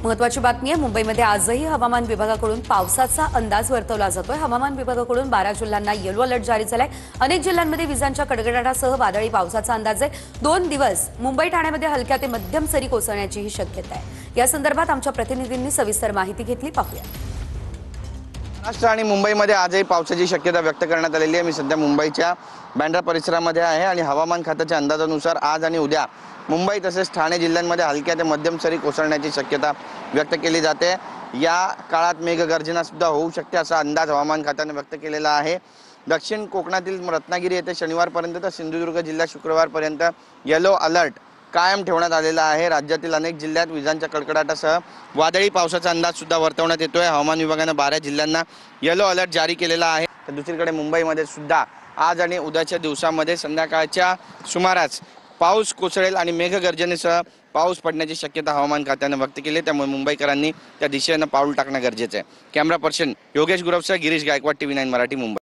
महत्त्वाची बातमी आहे। मुंबईमध्ये आजही हवामान विभागाकडून पावसाचा अंदाज वर्तवला जातोय। हवामान विभागाकडून 12 जिल्ह्यांना येलो अलर्ट जारी झालाय। अनेक जिल्ह्यांमध्ये विजांच्या कडकडाटासह वादळी पावसाचा अंदाज आहे। 2 दिवस मुंबई ठाण्यामध्ये हलक्या ते मध्यम सरी कोसळण्याचीही शक्यता आहे। या संदर्भात आमच्या प्रतिनिधींनी सविस्तर माहिती घेतली, पाहूया। महाराष्ट्र आणि मुंबईमध्ये आजही पावसाची शक्यता व्यक्त करण्यात आलेली आहे। मी सध्या मुंबईच्या बँड्रा परिसरामध्ये आहे आणि हवामान खात्याच्या अंदाजानुसार आज आणि उद्या मुंबई तसेच ठाणे जिल्ह्यांमध्ये हलक्या ते मध्यम सरी कोसळण्याची शक्यता व्यक्त केली जाते। या काळात मेघगर्जना सुद्धा होऊ शकते असा अंदाज हवामान खात्याने व्यक्त केलेला आहे। दक्षिण कोकणातील रत्नागिरी येथे शनिवारपर्यंत तर सिंधुदुर्ग जिल्ह्यात शुक्रवारपर्यंत येलो अलर्ट कायम ठेवण्यात आलेला आहे। राज्यातील अनेक जिल्ह्यात विजांच्या कडकडाटासह वादळी पावसाचा अंदाज सुद्धा वर्तवण्यात येतोय। हवामान विभागाने 12 जिल्ह्यांना येलो अलर्ट जारी केलेला आहे। तर दुसरीकडे मुंबईमध्ये सुद्धा आज आणि उद्याच्या दिवसामध्ये संध्याकाळच्या सुमारास पाऊस कोसळेल आणि मेघगर्जनेसह पाऊस पडण्याची शक्यता हवामान खात्याने व्यक्त केली आहे। त्यामुळे मुंबईकरांनी त्या दिशेने पाऊल टाकणं गरजेचं आहे। कॅमेरा पर्सन योगेश गुरवसह गिरीश गायकवाड, TV9 मराठी, मुंबई।